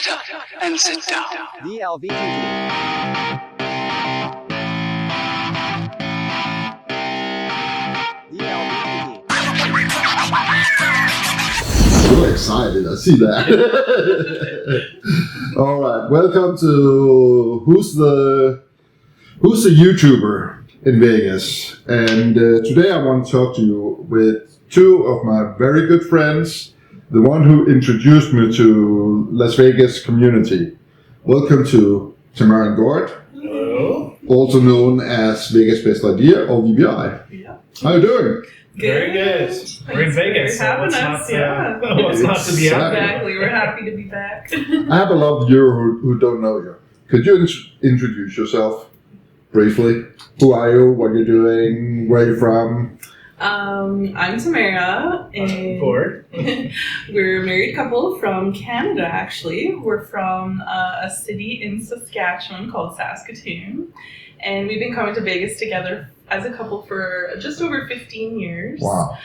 Shut up and sit down. DLVTT. So excited, I see that. All right, welcome to who's the YouTuber in Vegas, and today I want to talk to you with two of my very good friends, the one who introduced me to Las Vegas community. Welcome to Tamara Gord, hello, also known as Vegas Best Idea or VBI. Yeah. How you doing? Very good. We're in Vegas, so what's not to be happy? Exactly, we're happy to be back. I have a lot of you who don't know you. Could you introduce yourself briefly? Who are you? What you're doing? Where you're from? I'm Tamara, and Gord. we're a married couple from Canada, actually. We're from a city in Saskatchewan called Saskatoon, and we've been coming to Vegas together as a couple for just over 15 years. Wow.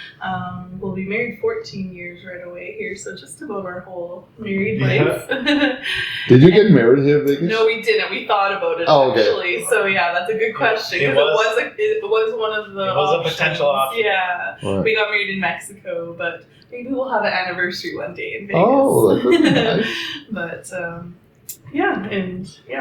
We'll be married 14 years right away here, so just about our whole married life. Did you get married here in Vegas? No, we didn't. We thought about it actually. So yeah, that's a good question. It was one of the. It was options. a potential option. Yeah, Right. we got married in Mexico, but maybe we'll have an anniversary one day in Vegas. Oh, that would be nice. But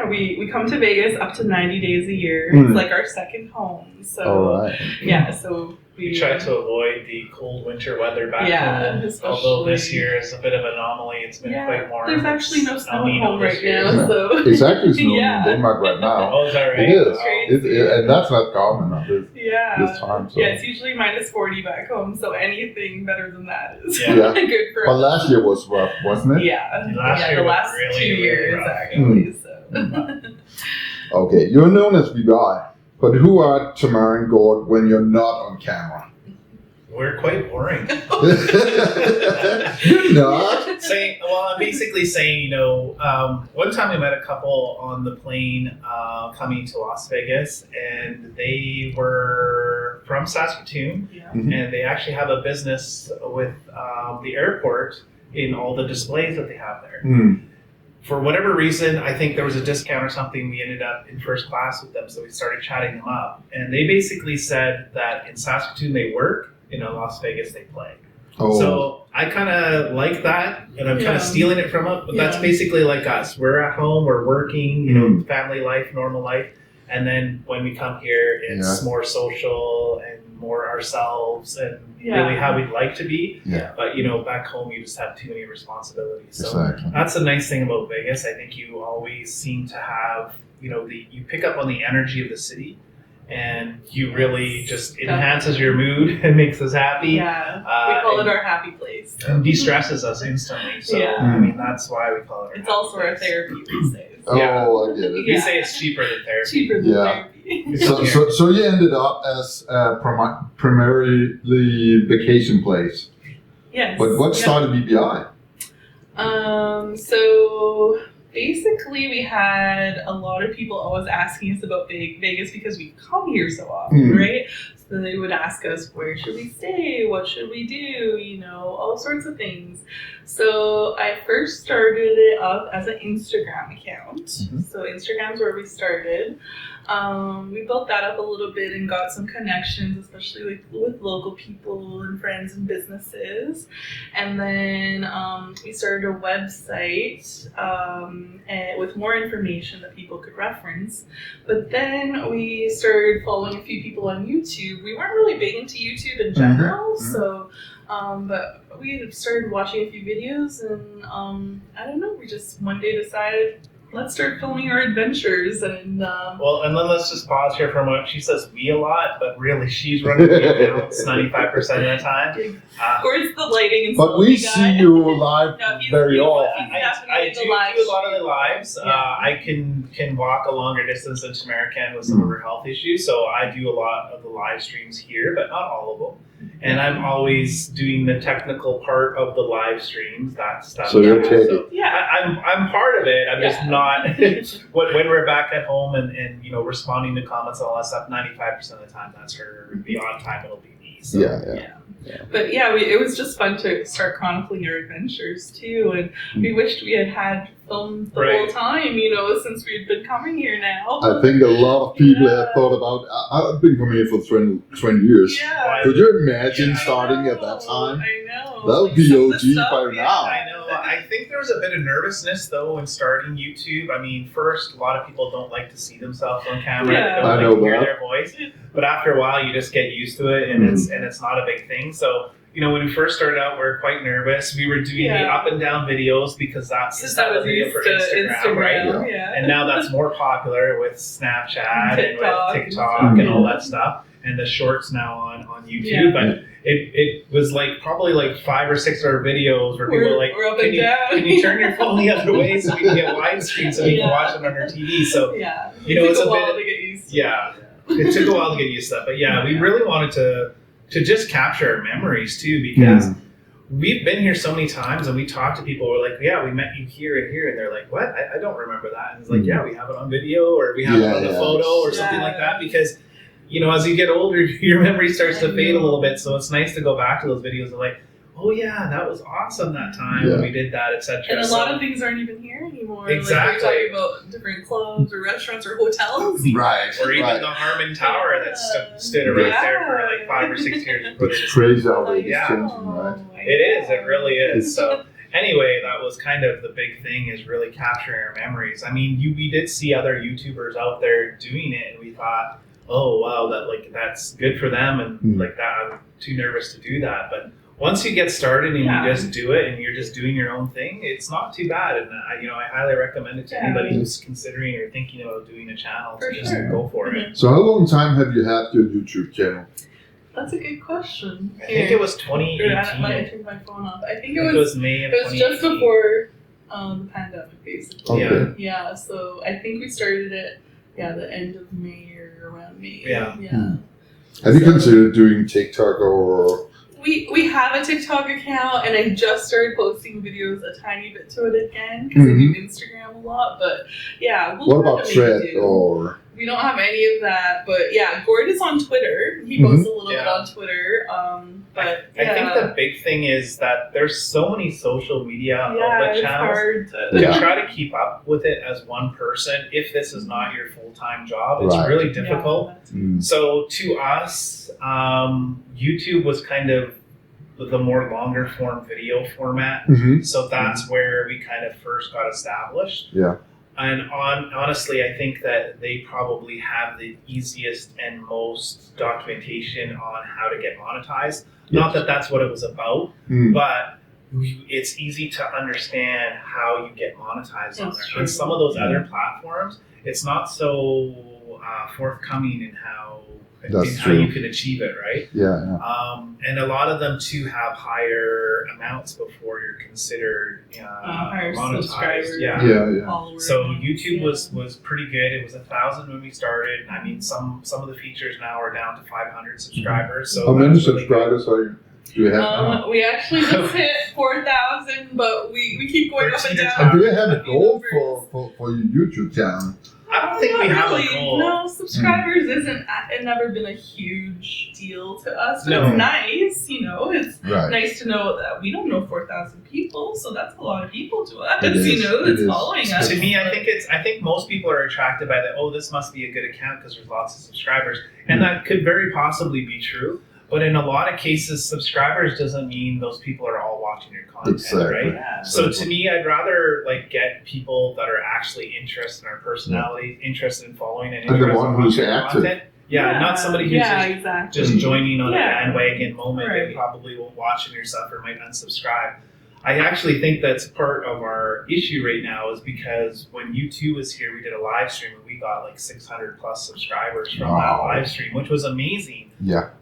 we come to Vegas up to 90 days a year. Mm. It's like our second home. So All right. yeah, so We try to avoid the cold winter weather back home. especially. Although this year is a bit of an anomaly. It's been quite warm. There's actually no snow El at Nino home this right year. now, so It's actually snowing Yeah. in Denmark right now. Oh, is that right? It is. Crazy. And that's not common at this yeah. time. So. Yeah, it's usually minus 40 back home, so anything better than that is Yeah. good for But us. last year was rough, wasn't it? Yeah, Last year the was last really, 2 really years rough. actually. So. Okay, you're known as VBI, but who are Tamara and Gord when you're not on camera? We're quite boring. You're not. I'm basically saying, one time we met a couple on the plane coming to Las Vegas, and they were from Saskatoon, Yeah. Mhm. and they actually have a business with the airport in all the displays that they have there. Mm. For whatever reason, I think there was a discount or something. We ended up in first class with them, so we started chatting them up. And they basically said that in Saskatoon they work, in Las Vegas they play. Oh. So I kind of like that, and I'm kind Yeah. of stealing it from it. But that's Yeah. basically like us. We're at home, we're working, family life, normal life. And then when we come here, it's more social and more ourselves and really how we'd like to be. Yeah. But back home you just have too many responsibilities. So Exactly. that's the nice thing about Vegas. I think you always seem to have, you pick up on the energy of the city, and you really just it enhances your mood and makes us happy. Yeah, we call it our happy place. And de-stresses us instantly. So Yeah. I mean that's why we call it. It's also our therapy these days. Oh, I get it. We Yeah. say it's cheaper than therapy. Cheaper than Yeah. therapy. So you ended up as primarily vacation place. Yes. But what yeah. started VBI? So basically, we had a lot of people always asking us about Vegas because we come here so often, right? So they would ask us, where should we stay? What should we do? All sorts of things. So I first started it up as an Instagram account. Mm-hmm. So Instagram's where we started. We built that up a little bit and got some connections, especially with local people and friends and businesses. And then we started a website and with more information that people could reference. But then we started following a few people on YouTube. We weren't really big into YouTube in general, so but we started watching a few videos, and I don't know, we just one day decided, let's start filming our adventures. And Well, and then let's just pause here for a moment. She says we a lot, but really she's running the accounts 95% of the time. of course, the lighting and But we see you live No, he's- very he's- often. I do live do a lot of the lives. Yeah. I can walk a longer distance than Tamara can with some of her health issues, so I do a lot of the live streams here, but not all of them. And I'm always doing the technical part of the live streams. That's So you're taking. so I'm part of it. I'm just not when we're back at home and responding to comments and all that stuff. 95% of the time, that's her. Beyond time, it'll be me. So. Yeah. But yeah, it was just fun to start chronicling our adventures too, and we wished we had filmed the Right. whole time, since we've been coming here now. I think a lot of people Yeah. have thought about. I've been coming here for 20 years. Yeah. Could you imagine Yeah, starting I at that time? I know. That would Like, be some of the OG stuff, by now. I know. I think there was a bit of nervousness though in starting YouTube. I mean, first, a lot of people don't like to see themselves on camera. Yeah. They don't I like know to hear that. their voice. But after a while, you just get used to it, and it's not a big thing. So. When we first started out, we were quite nervous. We were doing the up and down videos because that's the style of video for Instagram, right? Yeah. And now that's more popular with Snapchat and with TikTok and and all that stuff, and the shorts now on YouTube. Yeah. But it was probably 5 or 6 of our videos where people were like, we're up and down. Can you turn your phone the other way so we can get widescreen so we can watch it on our TV? So yeah, it's a while to get used to. Yeah, it took a while to get used to that, but we really wanted to just capture our memories too, because we've been here so many times and we talk to people. We're like, we met you here and here, and they're like, what? I don't remember that. And it's like, we have it on video, or we have it on the photo, or something like that. Because as you get older, your memory starts to fade a little bit. So it's nice to go back to those videos and like, oh yeah, that was awesome that time when we did that, etc. And a lot of things aren't even here anymore. Exactly. Like we're talking about different clubs or restaurants or hotels. Right. Or even the Harmon Tower that stood right there for 5 or 6 years. It's crazy how they Yeah. changing, right? It is. It really is. So anyway, that was kind of the big thing, is really capturing our memories. I mean, we did see other YouTubers out there doing it, and we thought, oh wow, that's good for them, and that I'm too nervous to do that. But once you get started and you just do it and you're just doing your own thing, it's not too bad. And I highly recommend it to anybody who's considering or thinking about doing a channel to just go for it. So how long time have you had your YouTube channel? That's a good question. I think it was 2018. I might turn my phone off. I think it it was May of 2018. It was just before the pandemic, basically. Okay. Yeah. So I think we started it. The end of May or around May. Yeah. Have you considered doing TikTok or? We have a TikTok account, and I just started posting videos a tiny bit to it again because I do Instagram a lot. But what about Thread or? We don't have any of that, but Gord is on Twitter. He posts a little bit on Twitter. But I think the big thing is that there's so many social media outlet channels. Hard to try to keep up with it as one person, if this is not your full-time job, it's really difficult. So to us, YouTube was kind of the more longer form video format. So that's where we kind of first got established. And honestly, I think that they probably have the easiest and most documentation on how to get monetized. Not that that's what it was about, but it's easy to understand how you get monetized on there. On some of those other platforms, it's not so forthcoming in how you can achieve it, right? And a lot of them too have higher amounts before you're considered monetized. So YouTube was pretty good. It was 1,000 when we started. I mean, some of the features now are down to 500 subscribers. So how many subscribers do you have? We actually just hit 4,000, but we keep going up and down. And do you have a goal for your YouTube channel? I don't think we have a goal. No, subscribers it never been a huge deal to us. But it's nice, it's nice to know that we don't know 4,000 people, so that's a lot of people to us. That's following us. To me, I think most people are attracted by that. Oh, this must be a good account because there's lots of subscribers, and that could very possibly be true. But in a lot of cases, subscribers doesn't mean those people are all watching your content, right? Yeah. So to me, I'd rather get people that are actually interested in our personality, interested in following, and the one who's active. Content. Not somebody who's just joining on a bandwagon moment and probably won't watch it yourself or might unsubscribe. I actually think that's part of our issue right now, is because when U2 was here, we did a live stream and we got 600 plus subscribers from that live stream, which was amazing.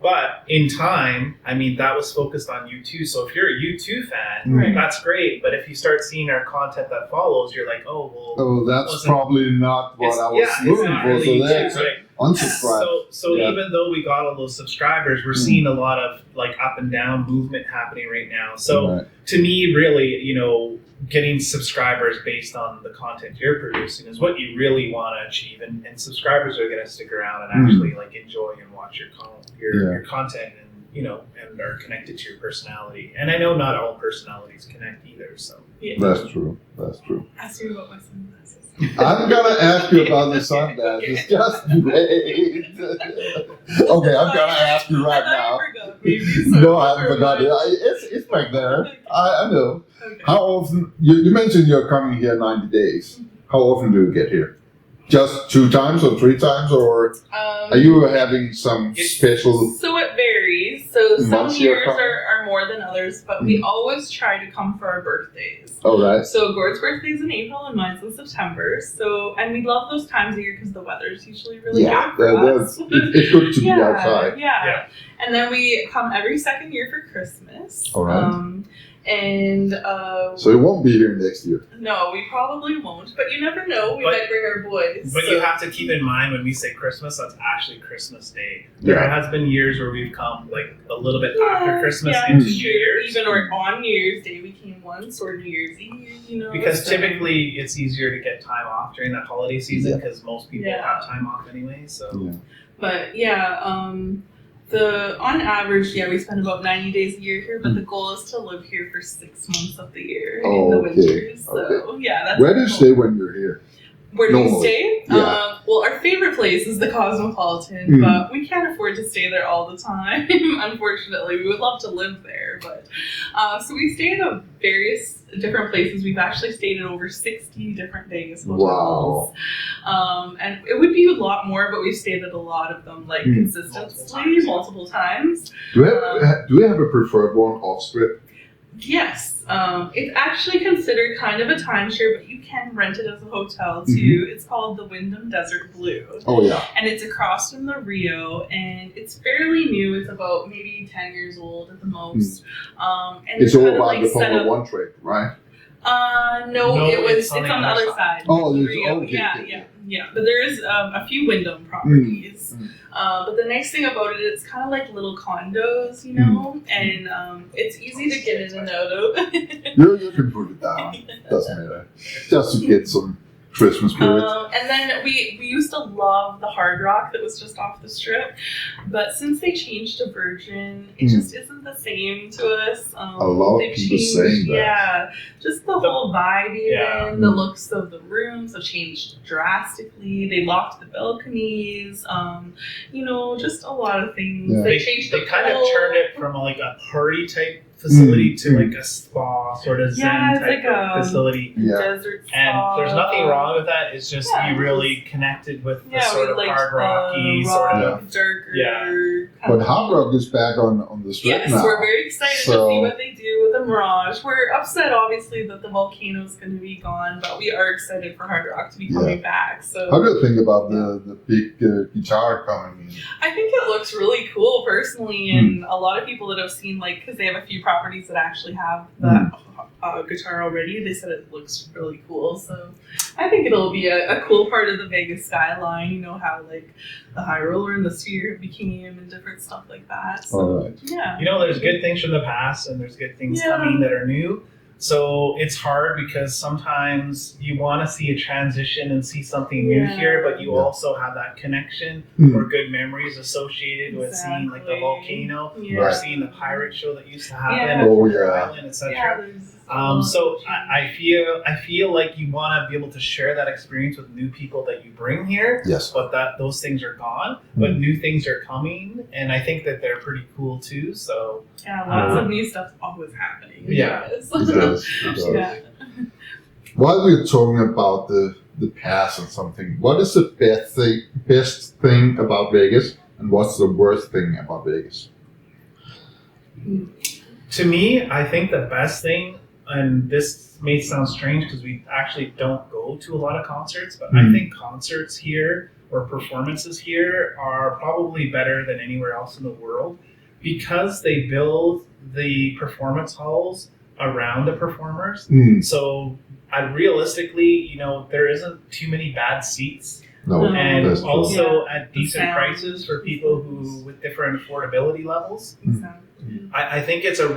But in time, I mean, that was focused on U2. So if you're a U2 fan, that's great. But if you start seeing our content that follows, you're like, that's probably not what I was looking for. Really so unsubscribe. So even though we got all those subscribers, we're seeing a lot of up and down movement happening right now. So to me, really, getting subscribers based on the content you're producing is what you really want to achieve, and subscribers are going to stick around and actually enjoy and watch your content, and and are connected to your personality. And I know not all personalities connect either. So That's true. That's true. Ask you about my sunglasses. I'm gonna ask you about the sunglasses. Just wait. Okay, I'm gonna ask you right now. No, I haven't forgot it. It's back there. I know. Okay. How often? You mentioned you're coming here 90 days. How often do you get here? Just 2 times or 3 times, or are you having some special? So it varies. So some months you're years coming? are more than others, but we always try to come for our birthdays. Oh, right. So Gord's birthday is in April and mine's in September. And we love those times of year because the weather's usually really good for us. It's good to be outside. Yeah. And then we come every second year for Christmas. All right. So you won't be here next year. No, we probably won't. But you never know. We might bring our boys. But you have to keep in mind when we say Christmas, that's actually Christmas Day. There has been years where we've come like a little bit after Christmas into New Year's. Even or on New Year's Day we came once, or New Year's Eve, Because typically it's easier to get time off during that holiday season because most people have time off anyway. So. Yeah. But on average, we spend about 90 days a year here, but the goal is to live here for 6 months of the year in the winters. So that's where do you stay when you're here? Where do you stay? Yeah. Well, our favorite place is the Cosmopolitan, but we can't afford to stay there all the time. Unfortunately, we would love to live there, but so we stay at various different places. We've actually stayed at over 60 different Vegas hotels. Wow. And it would be a lot more, but we've stayed at a lot of them consistently, multiple times. Do you have a preferred one off strip? Yes. It's actually considered kind of a timeshare, but you can rent it as a hotel too. It's called the Wyndham Desert Blue. Oh, yeah. And it's across from the Rio, and it's fairly new. It's about maybe 10 years old at the most. And it's all kind of about the Formula 1 track, right? No, it's on the other side. Oh, the it's Rio. okay. Yeah. But there is a few Wyndham properties. But the nice thing about it, it's kind of like little condos, and it's easy to get in and out of. You can put it down. Doesn't matter. Just to get some Christmas spirit. And then we used to love the Hard Rock that was just off the strip, but since they changed to Virgin, it just isn't the same to us. A lot of people saying that. Yeah, just the whole vibe, even the looks of the rooms have changed drastically. They locked the balconies. Just a lot of things. Yeah. They changed the They kind of pool. turned it from like a party type facility to like a spa sort of zen it's type like a facility. desert spa. And there's nothing wrong with that. It's just you really connected with the sort of we liked hard rocky the sort rock, of. darker. But Hard Rock is back on the strip Yes, now. we're very excited to see what they do with the Mirage. We're upset, obviously, that the volcano is going to be gone, but we are excited for Hard Rock to be coming back. So, how do you think about the big guitar coming in? I think it looks really cool, personally, and a lot of people that have seen, because they have a few properties that actually have that guitar already, they said it looks really cool. So, I think it'll be a cool part of the Vegas skyline. How the High Roller and the Sphere became and different stuff like that. So, All right. yeah. There's good things from the past and there's good things coming that are new. So it's hard because sometimes you want to see a transition and see something new here, but you also have that connection or good memories associated with seeing like the volcano or seeing the pirate show that used to happen at Island, etc. So I feel like you want to be able to share that experience with new people that you bring here. Yes. But those things are gone, but new things are coming, and I think that they're pretty cool too. So lots of new stuff's always happening. Yeah. It does. Yeah. While we're talking about the past and something, what is the best thing about Vegas, and what's the worst thing about Vegas? To me, I think the best thing, and this may sound strange because we actually don't go to a lot of concerts, but I think concerts here or performances here are probably better than anywhere else in the world because they build the performance halls around the performers. So realistically, there isn't too many bad seats. No, and that's true. also at decent prices for people who with different affordability levels. Exactly. I think it's a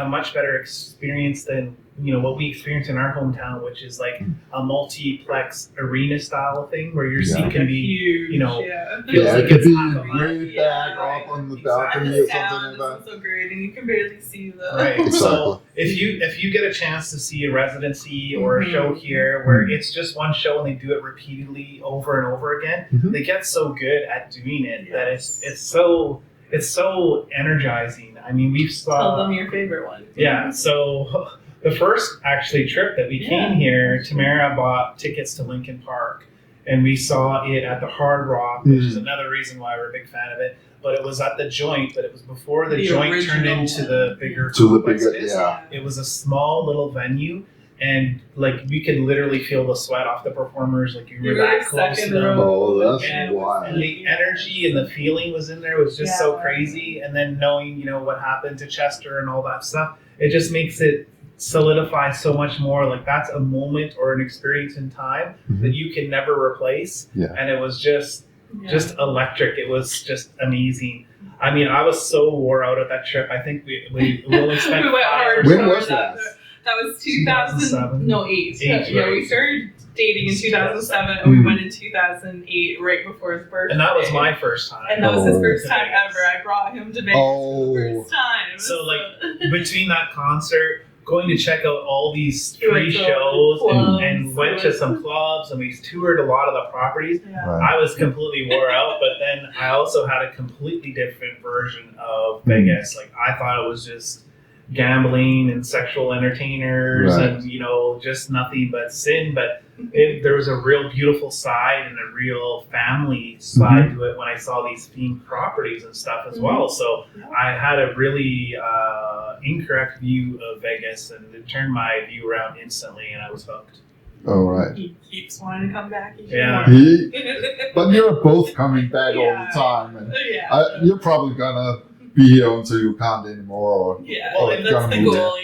much better experience than what we experience in our hometown, which is like a multiplex arena style thing where your seat can be, huge. feels like it could it's be half a mile. way back up on the balcony The or something sound like that. is so great, and you can barely see the. Right. Exactly. So if you get a chance to see a residency or a show here where it's just one show and they do it repeatedly over and over again, they get so good at doing it that it's so energizing. I mean, we've Tell them your favorite one. Yeah. So the first actually trip that we came here, Tamara bought tickets to Lincoln Park, and we saw it at the Hard Rock, which is another reason why we're a big fan of it. But it was at the Joint, but it was before the Joint turned into the bigger complex it is. It was a small little venue, and like we could literally feel the sweat off the performers. Like you were that close to them. Oh, that's wild. And the energy and the feeling was in there was just so crazy. And then knowing, what happened to Chester and all that stuff, it just makes it solidify so much more. Like that's a moment or an experience in time that you can never replace. And it was just electric. It was just amazing. I mean, I was so wore out at that trip. I think we only spent we went hard. When was that? That was 2007. No, 8. Yeah, we started dating in 2007, and we went in 2008, right before his birthday. And that was my first time. And that was his first time ever. I brought him to Vegas for the first time. So, like, between that concert, going to check out all these free shows and went to some clubs, and we toured a lot of the properties. I was completely wore out, but then I also had a completely different version of Vegas. Like, I thought it was just gambling and sexual entertainers and just nothing but sin, but there was a real beautiful side and a real family side to it when I saw these themed properties and stuff as well. So I had a really incorrect view of Vegas, and it turned my view around instantly, and I was hooked. All right. He keeps wanting to come back. But you're both coming back all the time, and you're probably gonna be here until you can't anymore. That's the goal.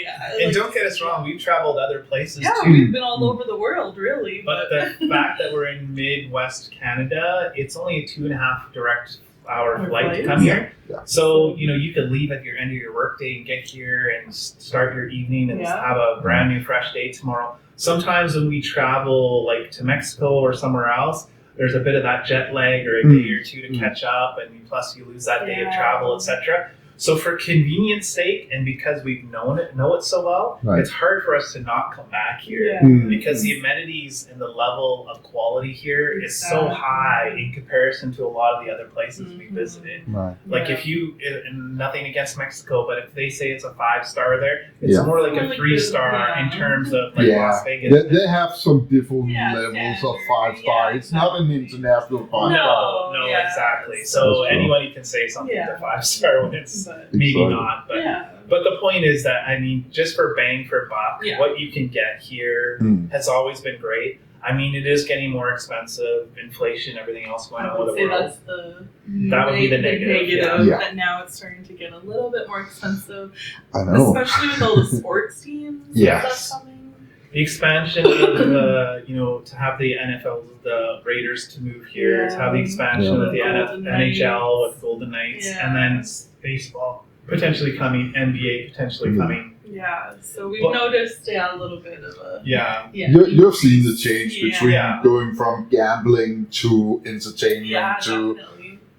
And don't get us wrong, we've traveled other places too. We've been all over the world, really. But the fact that we're in Midwest Canada, it's only a 2.5 direct hour flight to come here. So, you could leave at your end of your workday and get here and start your evening and have a brand new fresh day tomorrow. Sometimes when we travel like to Mexico or somewhere else, there's a bit of that jet lag or a day or two to catch up, and plus you lose that day of travel, etc. So for convenience sake, and because we've know it so well, it's hard for us to not come back here because the amenities and the level of quality here is so high in comparison to a lot of the other places we visited. Like if you, and nothing against Mexico, but if they say it's a 5-star there, it's more like a 3-star in terms of like Las Vegas. They have some different levels of 5-star. It's not an international 5-star. No, exactly. So anybody can say something to 5-star when it's maybe not, but the point is that, I mean, just for bang for buck, what you can get here has always been great. I mean, it is getting more expensive, inflation, everything else going on with the world. That would be the negative. That now it's starting to get a little bit more expensive. I know. Especially with all the sports teams and stuff coming. The expansion of to have the NFL, the Raiders to move here, to have the expansion of the NHL with Golden Knights, and then baseball potentially coming, NBA potentially coming. Yeah, so we've noticed a little bit of a... You've seen the change between going from gambling to entertainment to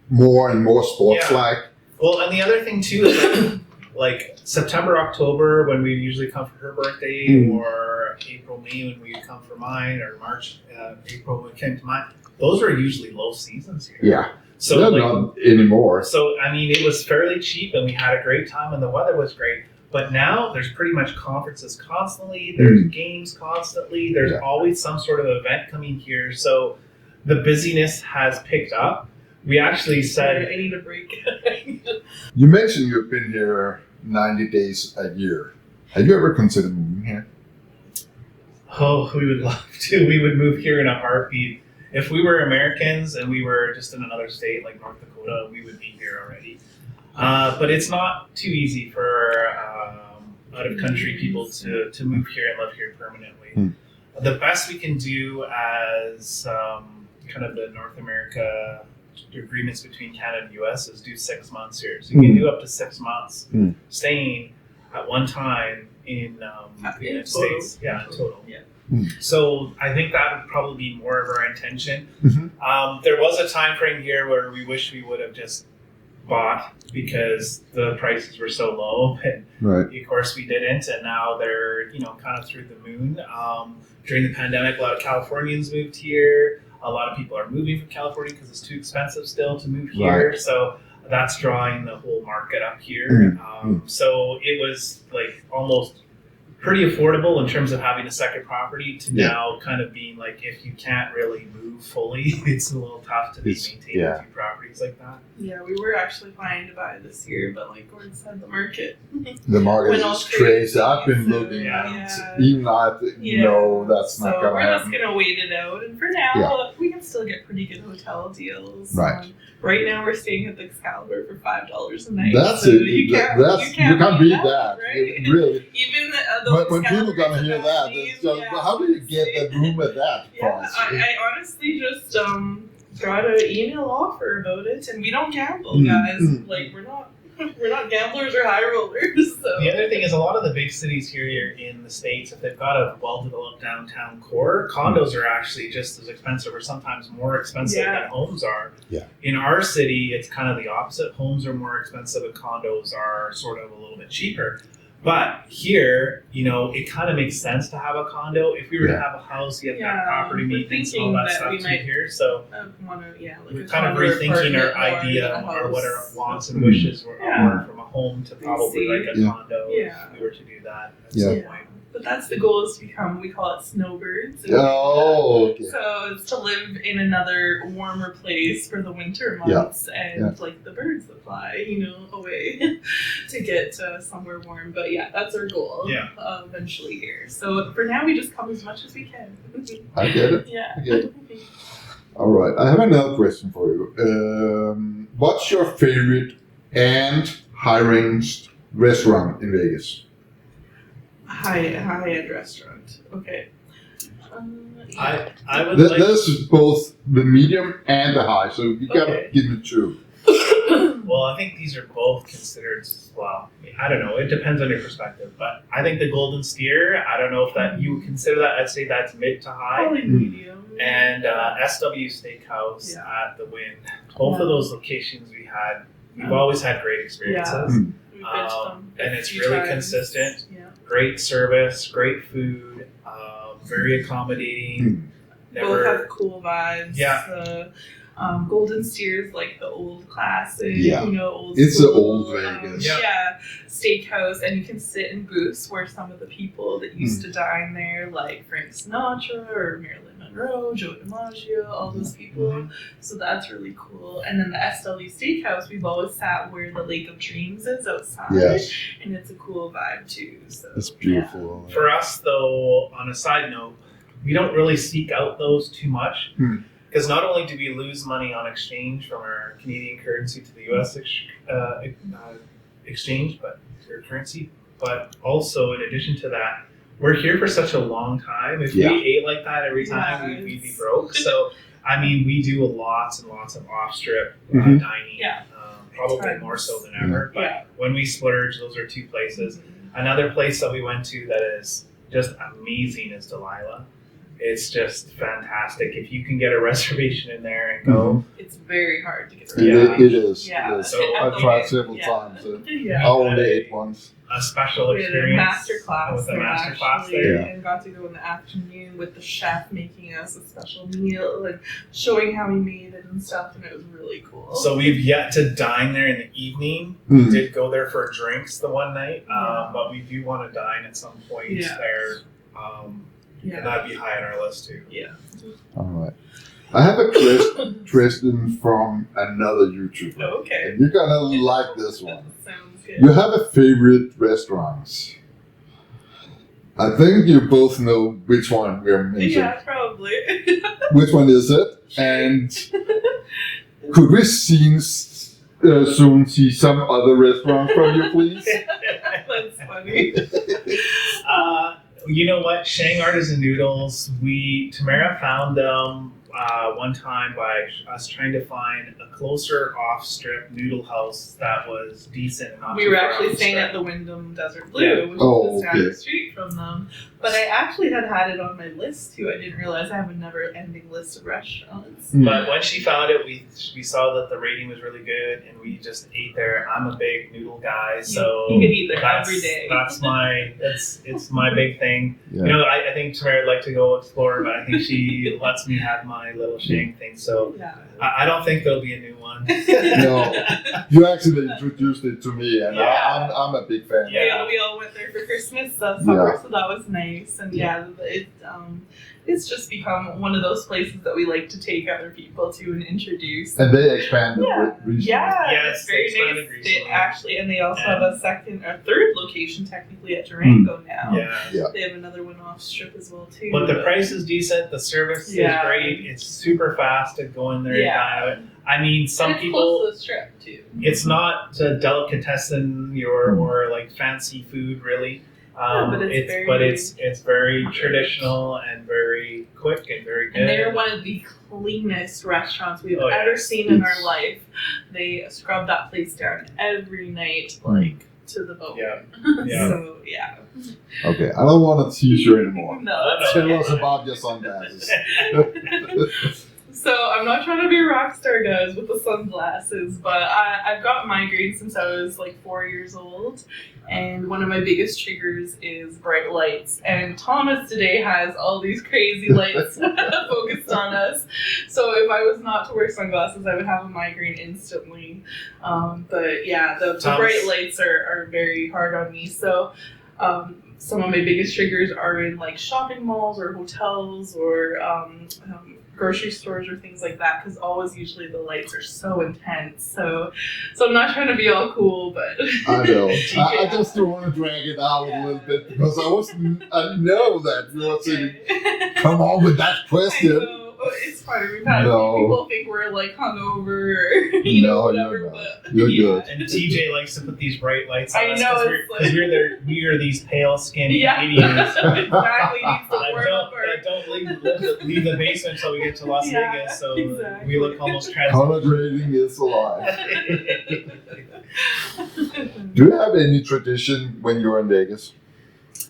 more and more sports-like. Well, and the other thing too is like September, October when we usually come for her birthday, or April, May when we come for mine, or March, April when we came to mine. Those are usually low seasons here. Yeah. So not anymore. So I mean, it was fairly cheap, and we had a great time, and the weather was great. But now there's pretty much conferences constantly. There's games constantly. There's always some sort of event coming here. So the busyness has picked up. We actually said, I need a break. You mentioned you've been here 90 days a year. Have you ever considered moving here? Oh, we would love to. We would move here in a heartbeat. If we were Americans and we were just in another state like North Dakota, we would be here already. But it's not too easy for out-of-country people to move here and live here permanently. The best we can do as kind of the North America agreements between Canada and U.S. is do 6 months here. So you can do up to 6 months staying at one time in the In United total. States. Yeah, in total. Yeah. So I think that would probably be more of our intention. Mhm. There was a time frame here where we wish we would have just bought because the prices were so low, and Right. of course we didn't. And now they're kind of through the moon. During the pandemic, a lot of Californians moved here. A lot of people are moving from California because it's too expensive still to move here. So that's drawing the whole market up here. So it was like almost pretty affordable in terms of having a second property to now kind of being like, if you can't really move fully, it's a little tough to be maintaining two properties like that. Yeah, we were actually planning to buy this year, but like Gord said, the market. The market Went all is crazy. I've been so, looking yeah. at even I think, no, that's not so going to we're happen. just gonna wait it out, and for now, we can still get pretty good hotel deals. Right. Right now, we're staying at the Excalibur for $5 a night. That's so it. You can't beat that. right? Really. Even But when people gonna hear that, it's just, how do you get that room at that price? I honestly just got an email offer about it, and we don't gamble, guys. Like we're not gamblers or high rollers. So. The other thing is a lot of the big cities here in the States, if they've got a well-developed downtown core, condos are actually just as expensive or sometimes more expensive than homes are. Yeah. In our city, it's kind of the opposite. Homes are more expensive and condos are sort of a little bit cheaper. But here, it kind of makes sense to have a condo. If we were to have a house, you have that property maintenance and all that stuff too here. So we're kind of rethinking our idea or what our wants and wishes were from a home to probably like a condo if we were to do that at some point. But that's the goal, is to become, we call it snowbirds. Oh, okay. So it's to live in another warmer place for the winter months and like the birds that fly, away to get somewhere warm. But that's our goal eventually here. So for now, we just come as much as we can. I get it. Yeah. I get it. All right. I have another question for you. What's your favorite and high-range restaurant in Vegas? High-end restaurant. Okay. I would This is both the medium and the high, so you gotta give me two. Well, I think these are both considered, I don't know, it depends on your perspective, but I think the Golden Steer, I don't know if that you would consider that, I'd say that's mid to high. Probably medium. And SW Steakhouse at the Wynn. Both of those locations we've always had great experiences. We've been to them and it's a few really times. consistent. Yeah. Great service, great food, very accommodating. Both have cool vibes. Yeah. Golden Steer's like the old classic, old It's school, the old Vegas. steakhouse, and you can sit in booths where some of the people that used to dine there, like Frank Sinatra or Marilyn Monroe, Joe DiMaggio, all those people. So that's really cool. And then the SW Steakhouse, we've always sat where the Lake of Dreams is outside, and it's a cool vibe too. So It's beautiful. For us, though, on a side note, we don't really seek out those too much. Because not only do we lose money on exchange from our Canadian currency to the U.S. Exchange, but also in addition to that, we're here for such a long time. If we ate like that every time, we'd be broke. So, we do lots and lots of off-strip dining, probably more so than ever. But when we splurge, those are two places. Another place that we went to that is just amazing is Delilah. It's just fantastic. If you can get a reservation in there and go. It's very hard to get It is. Yeah. It is. So I've tried several times. I only ate once. A special We had a experience master class with a there, master class actually, there. and got to go in the afternoon with the chef making us a special meal and showing how he made it and stuff, and it was really cool. So we've yet to dine there in the evening. We did go there for drinks the one night, but we do want to dine at some point there. And that'd be high on our list too. Yeah. All right. I have a question from another YouTuber. Okay. And you're gonna like this one. Sounds good. You have a favorite restaurants. I think you both know which one we're mentioning. Yeah, probably. Which one is it? And could we soon see some other restaurants from you, please? That's funny. You know what? Shang Artisan Noodles, Tamara found them one time by us trying to find a closer off-strip noodle house that was decent. And not We too were far actually off the staying strip. at the Wyndham Desert Blue, Yeah. which Oh, is just down okay. the street from them. But I actually had it on my list too. I didn't realize I have a never-ending list of restaurants. But when she found it, we saw that the rating was really good, and we just ate there. I'm a big noodle guy, so You could eat there that's, every day. That's my it's my big thing. Yeah. You know, I think Tamara would like to go explore, but I think she lets me have my little Shang thing. So Yeah. I don't think there'll be a new one. No, you actually introduced it to me, and Yeah. I'm a big fan. Yeah. We all went there for Christmas summer, so that was nice. And it's just become one of those places that we like to take other people to and introduce. And they expanded recently. Yeah, Yes, it's very they expanded nice. recently. Actually, and they also have a third location technically at Durango now. Yeah. They have another one off strip as well too. But the price is decent. The service is great. It's super fast to go in there and dine out. I mean, some and it's people. close to the strip too. It's not a delicatessen or like fancy food really. But it's very traditional and very quick and very good. And they're one of the cleanest restaurants we've Oh, yeah. ever seen in our life. They scrub that place down every night, like to the bone. Yeah. Yeah. So yeah. Okay, I don't want a t-shirt anymore. No, that's Tell okay. us about your sunglasses. So I'm not trying to be a rock star, guys, with the sunglasses, but I've got migraines since I was like 4 years old, and one of my biggest triggers is bright lights. And Thomas today has all these crazy lights focused on us. So if I was not to wear sunglasses, I would have a migraine instantly. But yeah, the bright lights are very hard on me. So some of my biggest triggers are in like shopping malls or hotels or grocery stores or things like that, because always usually the lights are so intense. So I'm not trying to be all cool, but I know. I just don't want to drag it out a little bit because I know that you're saying, come on with that I question. know. It's funny. We've had people think we're like hungover or whatever. You're but not. You're good. And TJ likes to put these bright lights on I us know, because we are these pale skinned idiots. Exactly. Needs to warm up that don't leave the basement until we get to Las Vegas, so exactly. we look almost trans. Hydrating is alive. Do you have any tradition when you're in Vegas?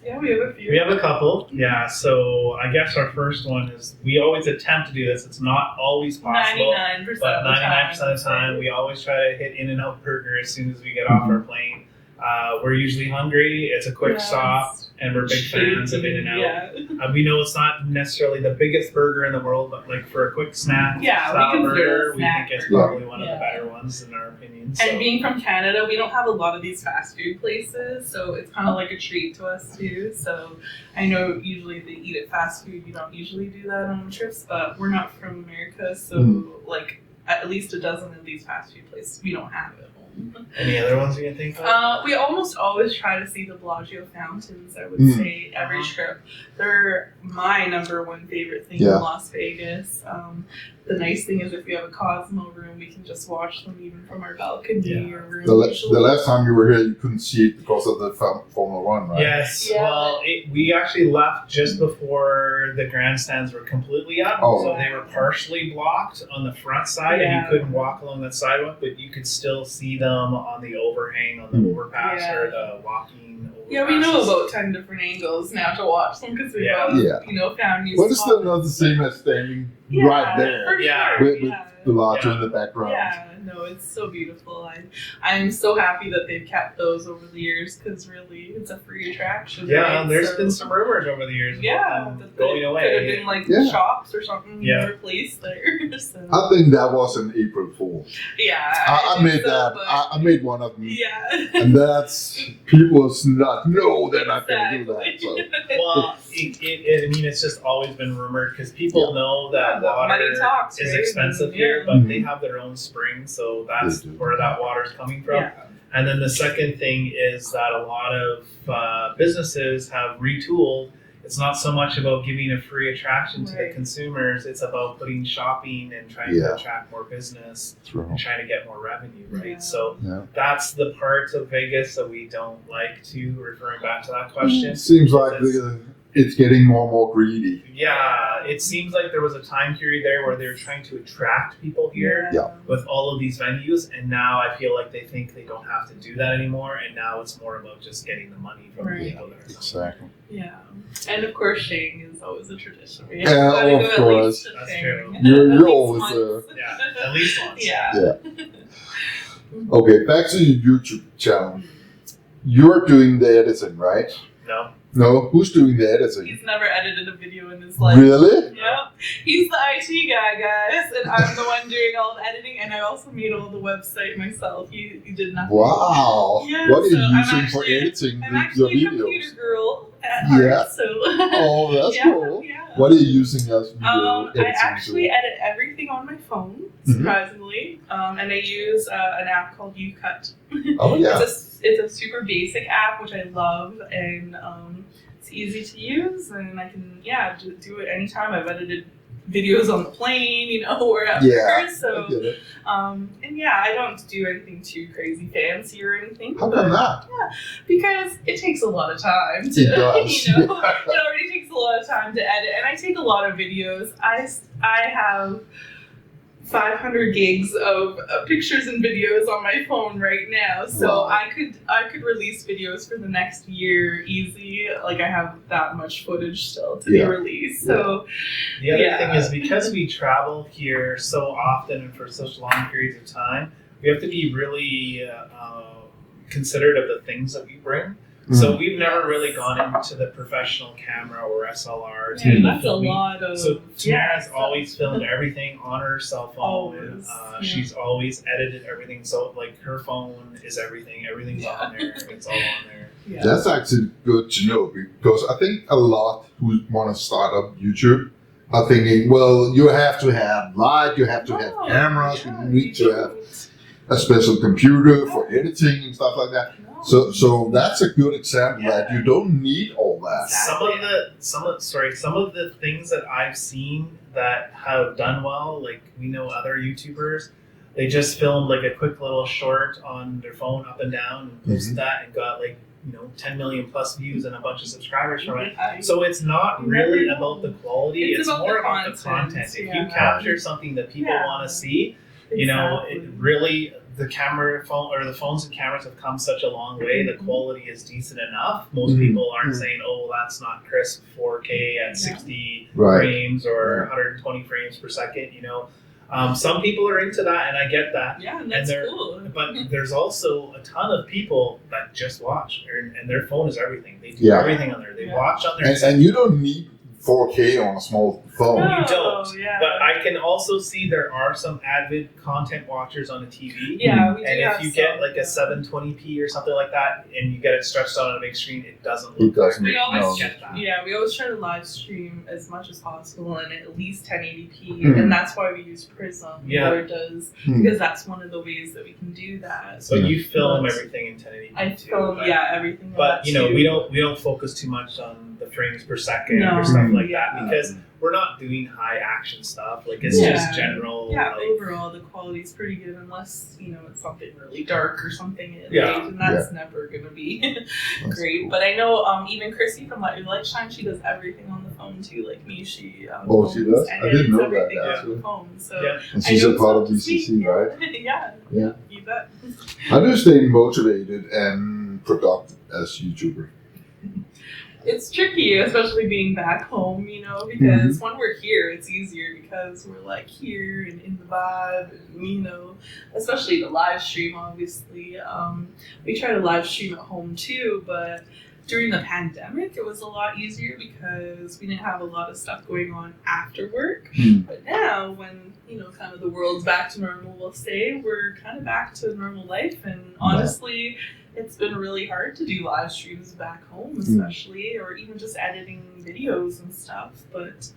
Yeah, we have a few. We have a couple, yeah. So I guess our first one is we always attempt to do this. It's not always possible, 99% but of the 99% of the time we always try to hit In-N-Out Burger as soon as we get off our plane. We're usually hungry. It's a quick stop, and we're big fans of In-N-Out. Yeah. We know it's not necessarily the biggest burger in the world, but like for a quick snack we consider burger, it a we snack think it's burger. probably one of the better ones in our opinion. And being from Canada, we don't have a lot of these fast food places, so it's kind of like a treat to us too. So I know usually they eat at fast food. You don't usually do that on trips, but we're not from America, so like at least a dozen of these fast food places we don't have at home. Any other ones you can think of? We almost always try to see the Bellagio fountains, I would say, every trip. They're my number one favorite thing in Las Vegas. The nice thing is if we have a Cosmo room, we can just watch them even from our balcony or room. The last time you were here, you couldn't see it because of the Formula One, right? Yes. Yeah. Well, we actually left just before the grandstands were completely up. Oh. So they were partially blocked on the front side, and you couldn't walk along that sidewalk, but you could still see them on the overhang, on the overpass, or the walking overpass. Yeah, we know about 10 different angles now to watch them because we've found new But it's spots. still not the same as standing right there For Yeah. sure. with the Bellagio in the background. Yeah, no, it's so beautiful. I'm so happy that they've kept those over the years because really it's a free attraction. Yeah, right? there's been some rumors over the years about them that going away. Could have been like shops or something replaced there. So. I think that was an April Fool. Yeah, I made that. I made one of them. Yeah, and that's people's not. No, they're not going to do that. So. Well, I mean, it's just always been rumored because people know that water is expensive here, but they have their own springs, so that's where that water is coming from. Yeah. And then the second thing is that a lot of businesses have retooled. It's not so much about giving a free attraction to the consumers. It's about putting shopping and trying to attract more business and trying to get more revenue, right? Yeah. So that's the part of Vegas that we don't like to, referring back to that question. Seems like the it's getting more and more greedy. Yeah, it seems like there was a time period there where they were trying to attract people here Yeah. with all of these venues, and now I feel like they think they don't have to do that anymore, and now it's more about just getting the money from the people that are coming. Exactly. Yeah, and of course, Shang is always a tradition. We Yeah, gotta go of at course. least to That's Shang. true. You're At least always, once. Yeah, at least once. Yeah. Okay, back to your YouTube channel. You're doing the editing, right? No. No, who's doing the editing? He's never edited a video in his life. Really? Yep. He's the IT guy, guys, and I'm the one doing all the editing, and I also made all the website myself. He did nothing. Wow. Yeah, What are you so I'm using for actually- editing I'm your actually a videos? computer girl at heart, Yeah. so. Oh, that's yeah, cool. Yeah. What are you using as video editing? I actually edit everything on my phone, surprisingly, and I use an app called UCut. Oh, yeah. It's a super basic app, which I love, and it's easy to use, and I can do it anytime. I've edited videos on the plane, wherever. Yeah, So, I get it. and yeah, I don't do anything too crazy fancy or anything. How come not? Because it takes a lot of time to, It does. it already takes a lot of time to edit, and I take a lot of videos. I have 500 gigs of pictures and videos on my phone right now, so Wow. I could release videos for the next year easy. Like I have that much footage still to be released. So The other thing is, because we travel here so often and for such long periods of time, we have to be really considerate of the things that we bring. So we've never really gone into the professional camera or SLR. to do that's a filming. lot of. So Tamara's always filmed everything on her cell phone. Always, She's always edited everything. So like her phone is everything. Everything's on there. It's all on there. Yeah. That's actually good to know, because I think a lot who want to start up YouTube are thinking, well, you have to have light, you have to have cameras, you need to have a special computer for editing and stuff like that. So that's a good example that you don't need all that. Some of the things that I've seen that have done well, like we know other YouTubers, they just filmed like a quick little short on their phone up and down and posted that and got 10 million plus views and a bunch of subscribers from it. So it's not really about the quality, it's more about the content. If you capture something that people want to see, it really, the phones and cameras have come such a long way. The quality is decent enough. Most people aren't saying, "Oh, that's not crisp 4K at 60 frames or 120 frames per second." Some people are into that, and I get that. Yeah, and that's cool. But there's also a ton of people that just watch, and their phone is everything. They do everything on there. They watch on there, and you don't need 4K on a small phone. You don't. But I can also see there are some avid content watchers on the TV. Yeah, we do. And if you get like a 720p or something like that, and you get it stretched out on a big screen, it doesn't look. We always get that. we always try to live stream as much as possible and at least 1080p, and that's why we use Prism. Or does because that's one of the ways that we can do that. So you film everything in 1080p. I film everything. But we don't focus too much on the frames per second or stuff like that, because we're not doing high action stuff. Like it's just general. Yeah, overall the quality's pretty good, unless it's something really dark or something in it, and that's never gonna be great. Cool. But I know even Chrissy from Light Shine, she does everything on the phone too. Like me, she she does. I didn't know that. On the phone, so and she's a part of DCC, right? Yeah. You bet. How do you stay motivated and productive as YouTuber? It's tricky, especially being back home, because when we're here, it's easier because we're like here and in the vibe, and, especially the live stream, obviously. We try to live stream at home too, but during the pandemic, it was a lot easier because we didn't have a lot of stuff going on after work. But now, when, kind of the world's back to normal, we'll say, we're kind of back to normal life, and honestly, it's been really hard to do live streams back home, especially, or even just editing videos and stuff. But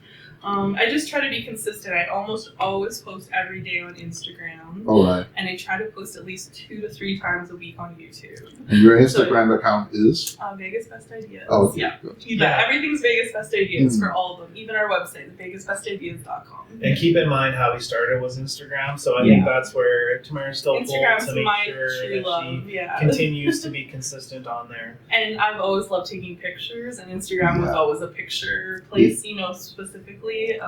I just try to be consistent. I almost always post every day on Instagram. All right. And I try to post at least 2 to 3 times a week on YouTube. And your Instagram account is? Vegas Best Ideas. Oh, okay, yeah. good. Yeah, everything's Vegas Best Ideas for all of them. Even our website, vegasbestideas.com. And keep in mind how we started was Instagram, so I think that's where Tamara's still Instagram's to make my sure true that love. she continues to be consistent on there. And I've always loved taking pictures, and Instagram was always a picture place, specifically.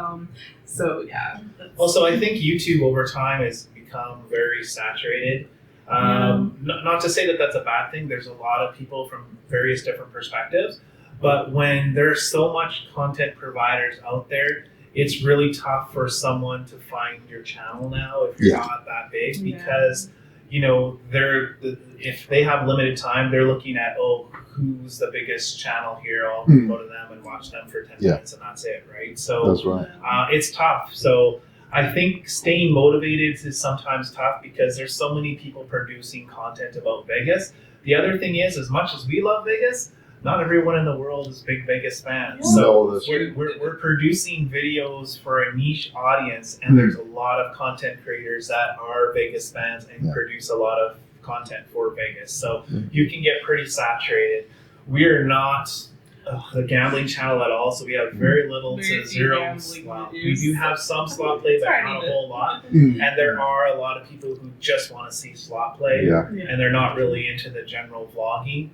So yeah. Also, I think YouTube over time has become very saturated. Not to say that that's a bad thing. There's a lot of people from various different perspectives, but when there's so much content providers out there, it's really tough for someone to find your channel now if you're not that big, because if they have limited time, they're looking at who's the biggest channel here. I'll go to them and watch them for 10 minutes, and that's it, right? So that's right. It's tough. So I think staying motivated is sometimes tough because there's so many people producing content about Vegas. The other thing is, as much as we love Vegas, not everyone in the world is big Vegas fans. So we're producing videos for a niche audience, and there's a lot of content creators that are Vegas fans and produce a lot of content for Vegas. So you can get pretty saturated. We are not the gambling channel at all, so we have very little to zero. We do have some slot play, but not a whole lot. And there are a lot of people who just want to see slot play, and they're not really into the general vlogging.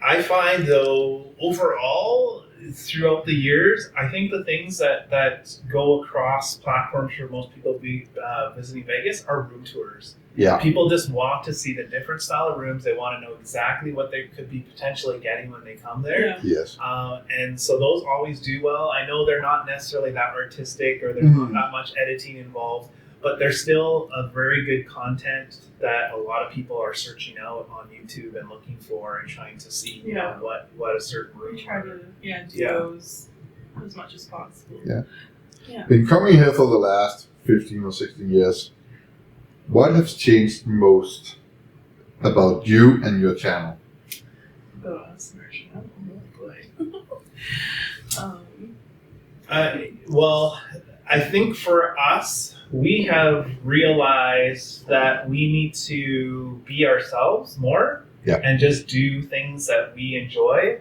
I find, though, overall, throughout the years, I think the things that go across platforms for most people visiting Vegas are room tours. Yeah. People just want to see the different style of rooms. They want to know exactly what they could be potentially getting when they come there. Yes. And so those always do well. I know they're not necessarily that artistic, or there's not that much editing involved, but they're still a very good content that a lot of people are searching out on YouTube and looking for and trying to see what a certain room. We try to do those as much as possible. Yeah. Been coming here for the last 15 or 16 years. What has changed most about you and your channel? Well, I think for us, we have realized that we need to be ourselves more and just do things that we enjoy.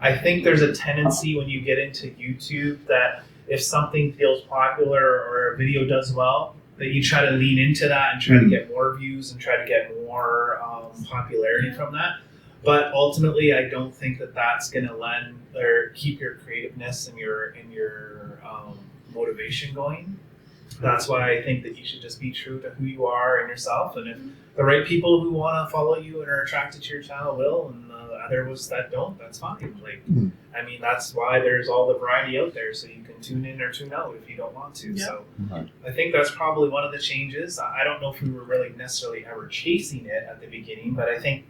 I think there's a tendency when you get into YouTube that if something feels popular or a video does well, that you try to lean into that and try to get more views and try to get more popularity from that. But ultimately, I don't think that that's going to lend or keep your creativeness and your motivation going. That's why I think that you should just be true to who you are and yourself. And if the right people who want to follow you and are attracted to your channel will, and the others that don't, that's fine. I mean, that's why there's all the variety out there, so you can tune in or tune out if you don't want to. So I think that's probably one of the changes. I don't know if we were really necessarily ever chasing it at the beginning, but I think,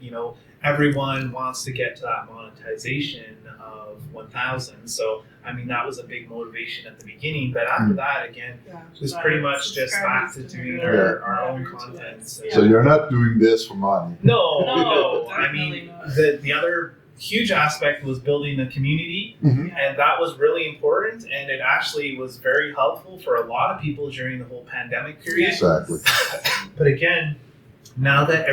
everyone wants to get to that monetization of 1,000. So, I mean, that was a big motivation at the beginning. But after that, again, it was pretty much just back to doing our own content. So you're not doing this for money? No. I mean, the other huge aspect was building the community, and that was really important. And it actually was very helpful for a lot of people during the whole pandemic period. Exactly. But again, now that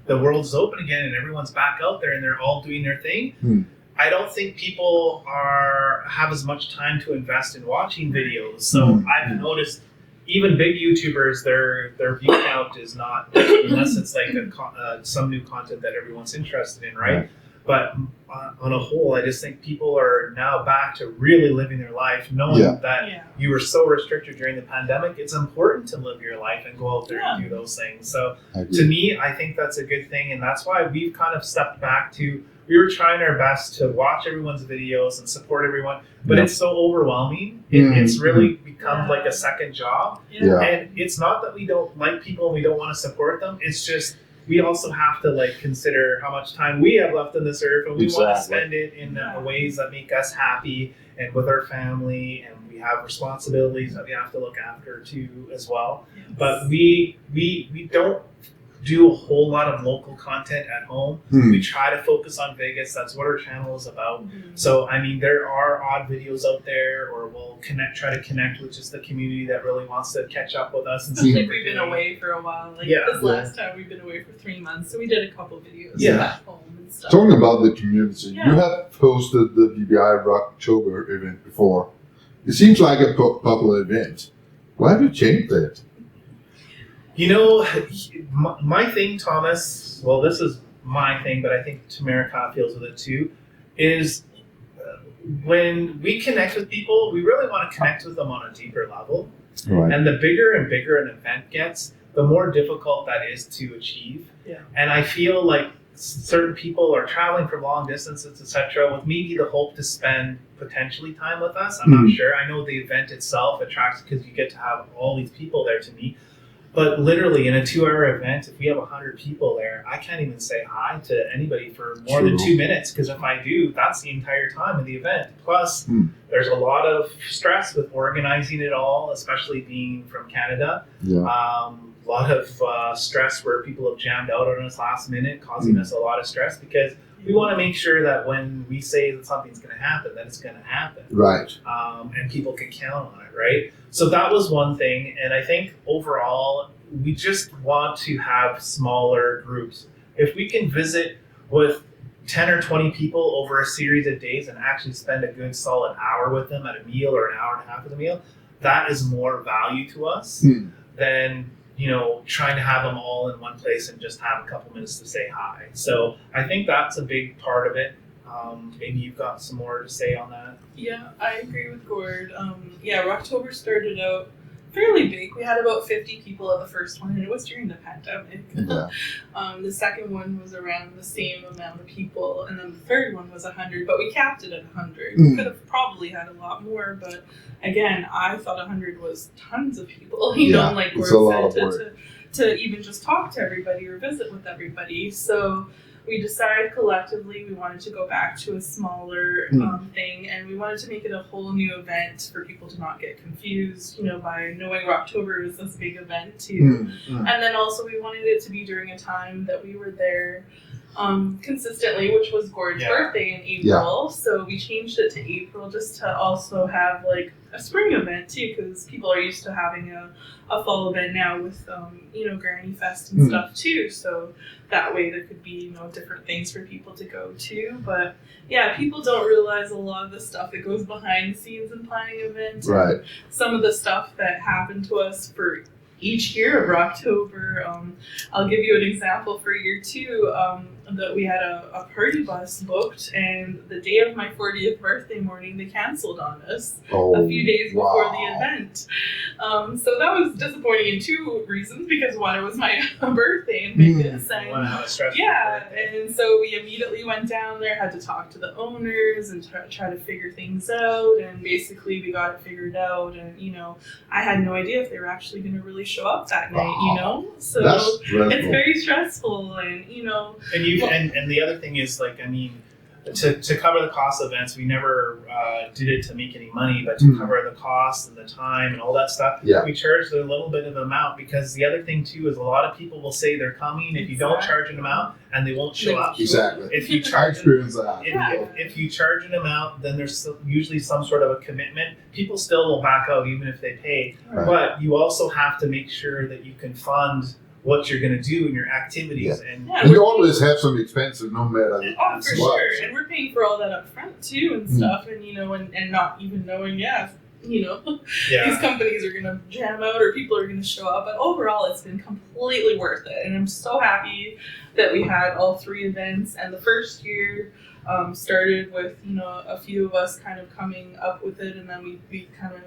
the world's open again and everyone's back out there and they're all doing their thing, I don't think people have as much time to invest in watching videos. So I've noticed even big YouTubers, their view count is not, unless it's like some new content that everyone's interested in, right? But on a whole, I just think people are now back to really living their life, knowing that you were so restricted during the pandemic. It's important to live your life and go out there and do those things. So to me, I think that's a good thing. And that's why we've kind of stepped back to, we were trying our best to watch everyone's videos and support everyone, but it's so overwhelming. It's really become like a second job. And it's not that we don't like people and we don't want to support them. It's just, we also have to consider how much time we have left on this earth, and we want to spend it in ways that make us happy and with our family, and we have responsibilities that we have to look after too as well. But we don't do a whole lot of local content at home. We try to focus on Vegas. That's what our channel is about. So, I mean, there are odd videos out there, or we'll try to connect with just the community that really wants to catch up with us. And Especially if we've been away for a while. Like this last time, we've been away for 3 months, so we did a couple videos at home and stuff. Talking about the community, you have hosted the VBI Rocktober event before. It seems like a popular event. Why have you changed that? You know, my thing, Thomas, well, this is my thing, but I think Tamara kind of feels with it too, is when we connect with people, we really want to connect with them on a deeper level. Right. And the bigger and bigger an event gets, the more difficult that is to achieve. Yeah. And I feel like certain people are traveling for long distances, etc., with maybe the hope to spend potentially time with us. I'm not sure. I know the event itself attracts because you get to have all these people there to meet. But literally, in a 2-hour event, if we have 100 people there, I can't even say hi to anybody for more than 2 minutes, because if I do, that's the entire time of the event. Plus, there's a lot of stress with organizing it all, especially being from Canada. A lot of stress where people have jammed out on us last minute, causing us a lot of stress, because we want to make sure that when we say that something's going to happen, that it's going to happen. Right. And people can count on it, right? So that was one thing. And I think overall, we just want to have smaller groups. If we can visit with 10 or 20 people over a series of days and actually spend a good solid hour with them at a meal, or an hour and a half of the meal, that is more value to us than, you know, trying to have them all in one place and just have a couple minutes to say hi. So I think that's a big part of it. Maybe you've got some more to say on that. Yeah, I agree with Gord. Rocktober started out fairly big. We had about 50 people at the first one, and it was during the pandemic. The second one was around the same amount of people, and then the third one was 100, but we capped it at 100. We could have probably had a lot more, but again, I thought 100 was tons of people, you know, like Gord said, to even just talk to everybody or visit with everybody. So we decided collectively we wanted to go back to a smaller thing, and we wanted to make it a whole new event for people to not get confused, you know, by knowing Rocktober is this big event too. And then also we wanted it to be during a time that we were there consistently, which was Gord's birthday in April. So we changed it to April just to also have like a spring event too, because people are used to having a fall event now with you know, Granny Fest and stuff too. So that way there could be, you know, different things for people to go to. But yeah, people don't realize a lot of the stuff that goes behind the scenes in planning events. Right. Some of the stuff that happened to us for each year of Rocktober. I'll give you an example for year 2. That we had a party bus booked, and the day of my 40th birthday morning, they canceled on us a few days before the event. So that was disappointing in 2 reasons, because one, it was my birthday in Vegas, and and so we immediately went down there, had to talk to the owners and try to figure things out, and basically we got it figured out, and you know, I had no idea if they were actually going to really show up that night, you know, so it's very stressful, and you know, and the other thing is, like, I mean, to cover the cost of events, we never did it to make any money, but to cover the cost and the time and all that stuff, we charged a little bit of an amount, because the other thing too is a lot of people will say they're coming if you don't charge an amount, and they won't show up. Exactly. If you charge if you charge an amount, then there's usually some sort of a commitment. People still will back out even if they pay, but you also have to make sure that you can fund what you're going to do in your activities. And you always have some expenses, no matter for sure. And we're paying for all that up front too and stuff, and you know, and not even knowing you know, these companies are going to jam out or people are going to show up, but overall it's been completely worth it, and I'm so happy that we had all 3 events. And the first year started with, you know, a few of us kind of coming up with it, and then we kind of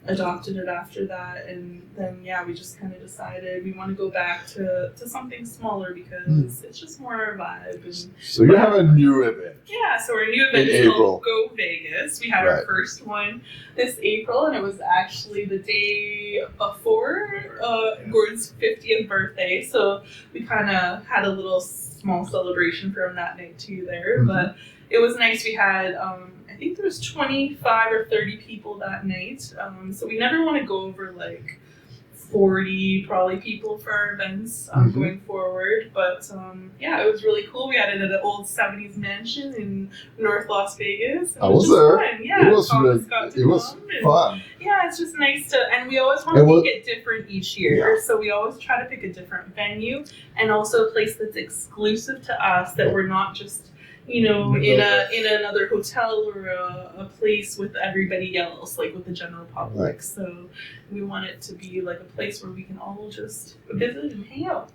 adopted it after that, and then we just kind of decided we want to go back to something smaller, because it's just more our vibe. And so you have a new event. So our new event is called Go Vegas. We had our first one this April, and it was actually the day before Gord's 50th birthday, so we kind of had a little small celebration for him that night too there, but it was nice. We had I think there was 25 or 30 people that night, so we never want to go over like 40 probably people for our events going forward. But yeah, it was really cool. We had it at an old 70s mansion in North Las Vegas. I was there. Fun. Yeah, it was fun. Yeah, it's just nice to, and we always want to make it different each year. So we always try to pick a different venue and also a place that's exclusive to us, that we're not just, in another hotel or a place with everybody else, like with the general public. Right. So we want it to be like a place where we can all just visit and hang out.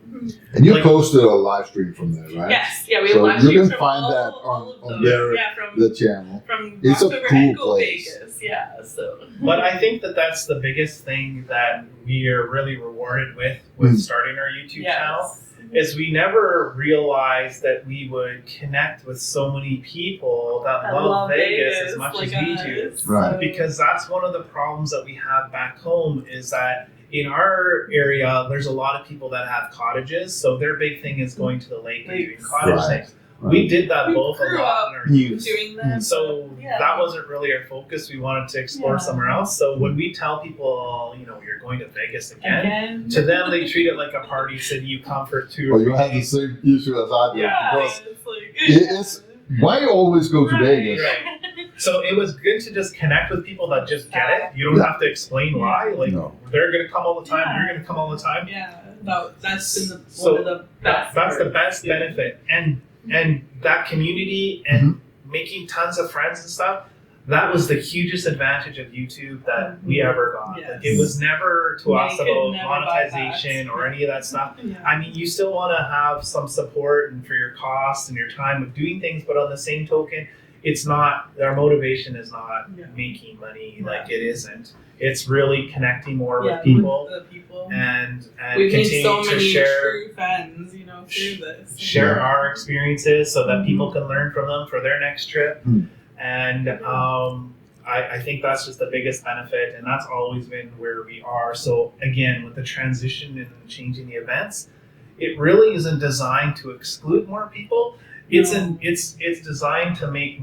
And you posted a live stream from there, right? Yes, yeah, we have live so streams. You can find that on the channel. From it's October a cool place. Vegas. Yeah, so. But I think that's the biggest thing that we are really rewarded with starting our YouTube channel. Is we never realized that we would connect with so many people that love Vegas as much as we do. Right. Because that's one of the problems that we have back home, is that in our area, there's a lot of people that have cottages. So their big thing is going to the lake and doing cottage things. Right. We did that both a lot in our youth. Doing that. So that wasn't really our focus. We wanted to explore somewhere else. So when we tell people, you're going to Vegas again, to them they treat it like a party city. You come for 2 or 3 you have the same issue as I do. Yeah, because why always go to Vegas? Right. So it was good to just connect with people that just get it. You don't have to explain why. Like they're going to come all the time. You're going to come all the time. Yeah, that's been one of the best. That's the best benefit. And that community and making tons of friends and stuff, that was the hugest advantage of YouTube that we ever got. Yes. Like, it was never to us about monetization or any of that stuff. I mean, you still want to have some support and for your costs and your time of doing things, but on the same token, it's not, our motivation is not making money. Like, it isn't. It's really connecting more with people, and we've continue so to many share true friends, through this. Share our experiences so that people can learn from them for their next trip. And I think that's just the biggest benefit, and that's always been where we are. So again, with the transition and changing the events, it really isn't designed to exclude more people. It's designed to make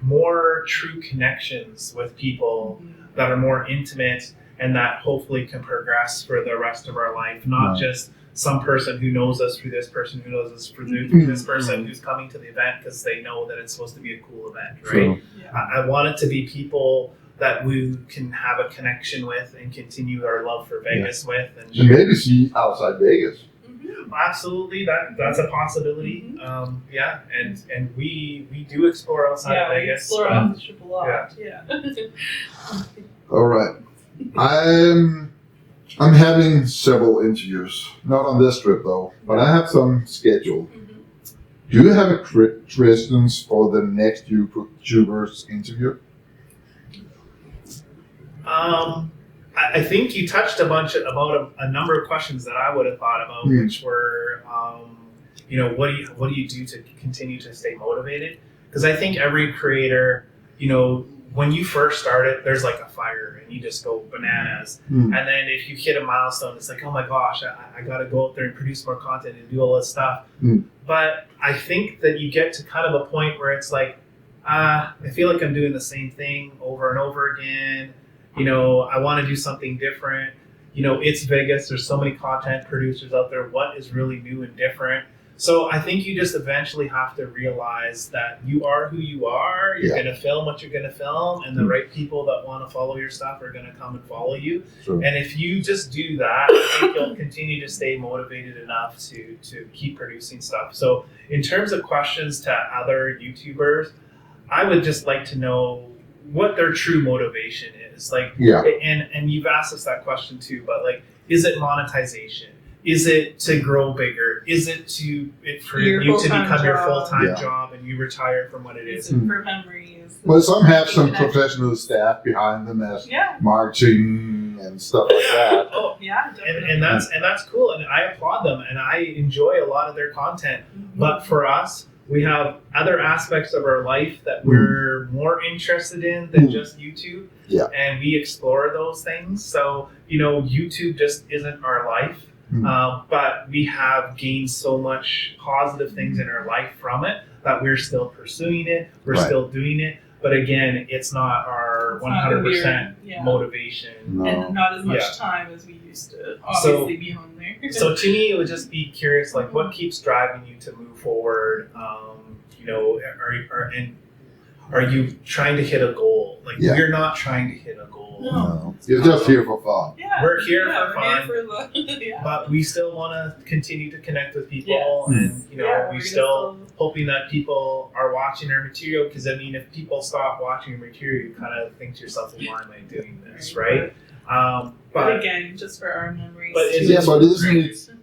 more true connections with people that are more intimate and that hopefully can progress for the rest of our life, not just some person who knows us through this person who knows us through this person who's coming to the event because they know that it's supposed to be a cool event, right? I want it to be people that we can have a connection with and continue our love for Vegas with. And maybe see outside Vegas. Absolutely, that's a possibility. And we do explore outside of Vegas. We explore off the strip a lot. All right. I'm having several interviews, not on this trip though, but I have some scheduled. Do you have a questions for the next YouTubers interview? I think you touched about a number of questions that I would have thought about, which were, what do you do to continue to stay motivated? Because I think every creator, when you first start it, there's like a fire and you just go bananas. And then if you hit a milestone, it's like, oh my gosh, I got to go out there and produce more content and do all this stuff. But I think that you get to kind of a point where it's like, I feel like I'm doing the same thing over and over again. I want to do something different. It's Vegas. There's so many content producers out there. What is really new and different? So I think you just eventually have to realize that you are who you are. You're going to film what you're going to film, and the right people that want to follow your stuff are going to come and follow you. And if you just do that, I think you'll continue to stay motivated enough to keep producing stuff. So in terms of questions to other YouTubers, I would just like to know what their true motivation is. Like, and you've asked us that question too, but like, is it monetization? Is it to grow bigger? Is it for you to become your full-time job and you retire from what it is? For memories. Well, some have some professional staff behind them as marketing and stuff like that. Definitely. And that's cool, and I applaud them, and I enjoy a lot of their content. But for us, we have other aspects of our life that we're more interested in than just YouTube. And we explore those things. So, YouTube just isn't our life. But we have gained so much positive things in our life from it that we're still pursuing it. We're still doing it. But again, it's not our our It's not gonna be 100% yeah. motivation. No. And not as much Yeah. time as we used to obviously be on there. So to me, it would just be curious, like, what keeps driving you to move forward? You know, are you trying to hit a goal? Like, Yeah. we're not trying to hit a goal. No. You're just here for fun. yeah, We're here yeah, for we're fun. Here for the, yeah. But we still want to continue to connect with people, Yes. and you know, Yeah, we're we're still hoping that people are watching our material. Because I mean, if people stop watching your material, you kind of think to yourself, well, "Why am I doing this?" Right? But But again, just for our memories. But too. yeah, but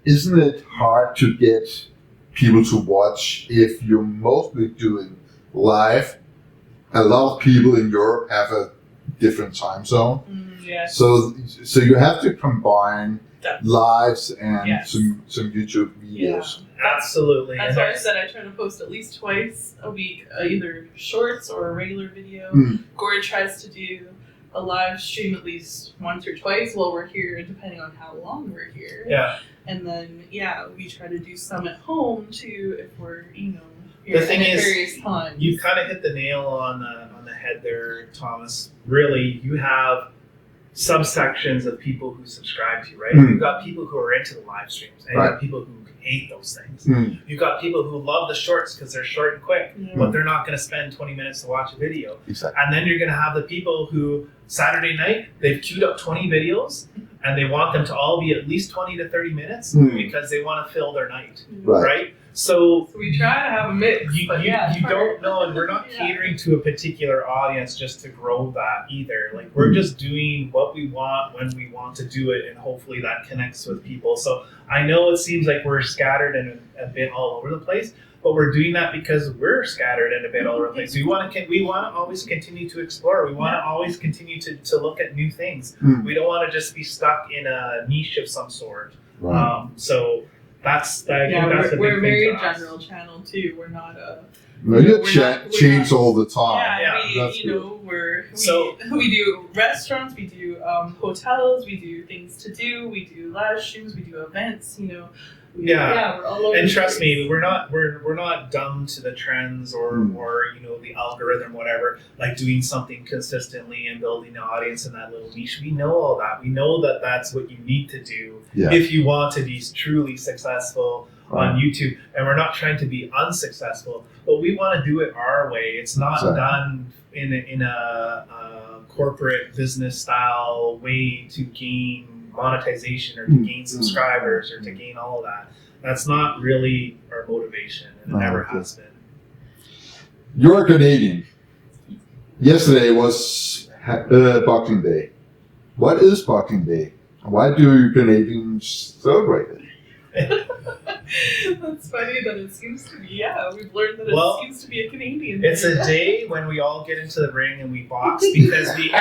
isn't it hard to get people to watch if you're mostly doing live? A lot of people in Europe have a different time zone, Yes. so you have to combine Definitely. lives and Yes. some YouTube videos. absolutely, That's and why I that's- said I try to post at least twice a week, either shorts or a regular video. Mm. Gord tries to do a live stream at least once or twice while we're here, depending on how long we're here. yeah. And then, we try to do some at home too if we're, here The thing at is, various times. You kind of hit the nail on the head there, Thomas. Really, you have subsections of people who subscribe to you, right? Mm. You've got people who are into the live streams, and you've got people who hate those things. Mm. You've got people who love the shorts because they're short and quick, Yeah. but they're not going to spend 20 minutes to watch a video. Exactly. And then you're going to have the people who Saturday night, they've queued up 20 videos and they want them to all be at least 20 to 30 minutes Mm. because they want to fill their night, Right. right? So So we try to have a mix, you but yeah, it's don't hard. know, and we're not Yeah. catering to a particular audience just to grow that either. Like, we're just doing what we want when we want to do it, and hopefully that connects with people. So I know it seems like we're scattered and a bit all over the place, but we're doing that because we're scattered and a bit all over the place. We want to always continue to explore. We want to always continue to look at new things. Mm. We don't want to just be stuck in a niche of some sort. Right. So I think that's the big we're a thing very to us. general channel too. We're not a No, you we're not- change all the time. yeah. that's We do restaurants, we do hotels, we do things to do, we do live streams, we do events. We're all over. And the trust place. me, we're not dumb to the trends or the algorithm, whatever. Like doing something consistently and building an audience in that little niche. We know all that. We know that that's what you need to do Yeah. if you want to be truly successful on YouTube. And we're not trying to be unsuccessful, but we want to do it our way. It's not Exactly. done in a corporate business style way to gain monetization or to gain subscribers or to gain all of that. That's not really our motivation, and it never has been. You're a Canadian. Yesterday was Boxing Day. What is Boxing Day? Why do you Canadians celebrate it? That's funny that it seems to be. Yeah, we've learned that Well, it seems to be a Canadian. It's a thing. day when we all get into the ring and we box because we've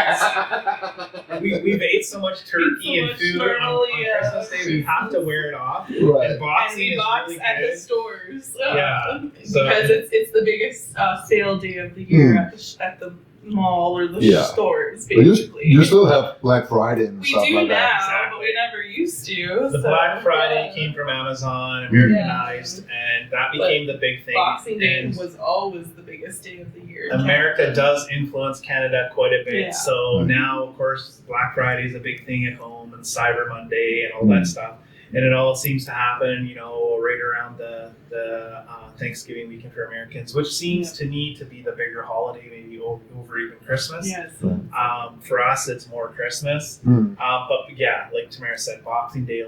ate so much turkey and food on Christmas Day. We have to wear it off. Right. And boxing and we is box really at good. the stores. Yeah, so- because it's the biggest sale day of the year at the mall or the Yeah. stores, But basically. you still have Black Friday and we stuff do like now, that. but we never used to. The so, Black Friday yeah. came from Amazon, Americanized, and that became the big thing. Boxing Day And was always the biggest day of the year. America does influence Canada quite a bit. Yeah. So Mhm. now, of course, Black Friday is a big thing at home, and Cyber Monday, and all Mhm. that stuff. And it all seems to happen, right around the Thanksgiving weekend for Americans, which seems to me to be the bigger holiday, maybe over even Christmas. Yes. For us, it's more Christmas. Mm. But yeah, like Tamara said, Boxing Day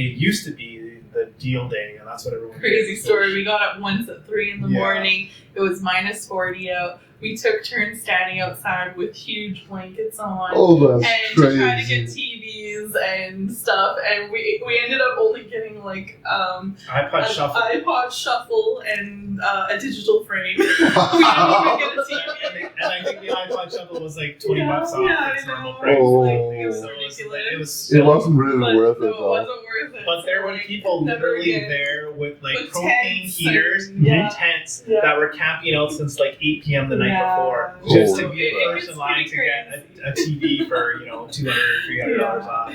used to be the deal day, and that's what everyone Crazy did. story. We got up once at 3 in the Yeah. morning. It was minus 40 out. We took turns standing outside with huge blankets on. Oh, that's And crazy. to try to get TVs and stuff, and we ended up only getting like iPod Shuffle. iPod Shuffle and a digital frame. We didn't even get a TV. And I think the iPod Shuffle was like $20 off Yeah, its I normal know. price. Oh. It was So it was, ridiculous. it was It wasn't really But worth no, it it though. wasn't worth it. But there So, were like, people never literally again. there with like With propane tents heaters and- yeah. and tents Yeah. that were camping out since like 8 p.m. the night Yeah. before, Oh, just to be it the was first in line pretty to get a TV for $200 or $300 off.